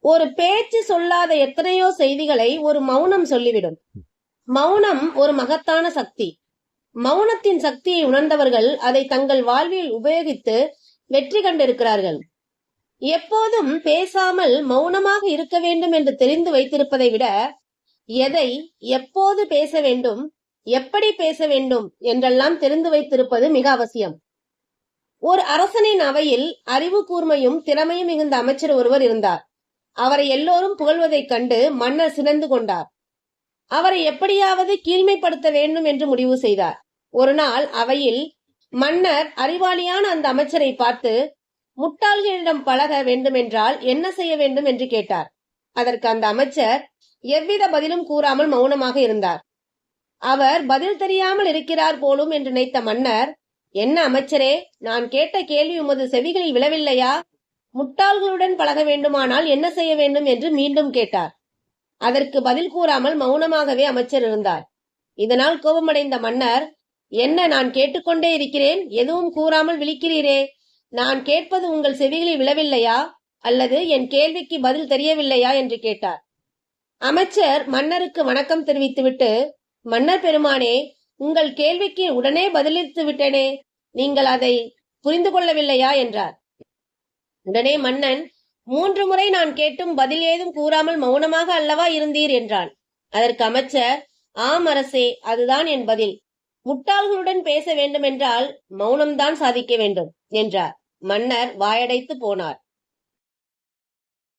ஒரு பேச்சு சொல்லாத எத்தனையோ செய்திகளை ஒரு மௌனம் சொல்லிவிடும். மௌனம் ஒரு மகத்தான சக்தி. மௌனத்தின் சக்தியை உணர்ந்தவர்கள் அதை தங்கள் வாழ்வில் உபயோகித்து வெற்றி கண்டிருக்கிறார்கள். எப்போதும் பேசாமல் மௌனமாக இருக்க வேண்டும் என்று தெரிந்து வைத்திருப்பதை விட எதை எப்போது பேச வேண்டும், எப்படி பேச வேண்டும் என்றெல்லாம் தெரிந்து வைத்திருப்பது மிக அவசியம். ஒரு அரசனின் அவையில் அறிவு கூர்மையும் திறமையும் மிகுந்த அமைச்சர் ஒருவர் இருந்தார். அவரை எல்லோரும் புகழ்வதைக் கண்டு மன்னர் சினந்து கொண்டார். அவரை எப்படியாவது கீழ்மைப்படுத்த வேண்டும் என்று முடிவு செய்தார். ஒரு நாள் அவையில் மன்னர் அறிவாளியான அந்த அமைச்சரை பார்த்து, முட்டாள்களிடம் பழக வேண்டுமென்றால் என்ன செய்ய வேண்டும் என்று கேட்டார். அதற்கு அந்த அமைச்சர் எவ்வித பதிலும் கூறாமல் மௌனமாக இருந்தார். அவர் பதில் தெரியாமல் இருக்கிறார் போலும் என்று நினைத்த மன்னர், என்ன அமைச்சரே, நான் கேட்ட கேள்வி உமது செவிகளில் விழவில்லையா? முட்டாள்களுடன் பழக வேண்டுமானால் என்ன செய்ய வேண்டும் என்று மீண்டும் கேட்டார். அதற்கு பதில் கூறாமல் மௌனமாகவே அமைச்சர் இருந்தார். இதனால் கோபமடைந்த மன்னர், என்ன நான் கேட்டுக்கொண்டே இருக்கிறேன், எதுவும் கூறாமல் விழிக்கிறீரே, நான் கேட்பது உங்கள் செவிகளில் விழவில்லையா அல்லது என் கேள்விக்கு பதில் தெரியவில்லையா என்று கேட்டார். அமைச்சர் மன்னருக்கு வணக்கம் தெரிவித்துவிட்டு, மன்னர் பெருமானே, உங்கள் கேள்விக்கு உடனே பதிலளித்து விட்டேனே, நீங்கள் அதை புரிந்து கொள்ளவில்லையா என்றார். உடனே மன்னன், 3 முறை நான் கேட்டும் பதில் ஏதும் கூறாமல் மௌனமாக அல்லவா இருந்தீர் என்றான். அதற்கு அமைச்சர், ஆம் அரசே, அதுதான் என் பதில். முட்டாள்களுடன் பேச வேண்டுமென்றால் மௌனம்தான் சாதிக்க வேண்டும் என்றார். மன்னர் வாயடைத்து போனார்.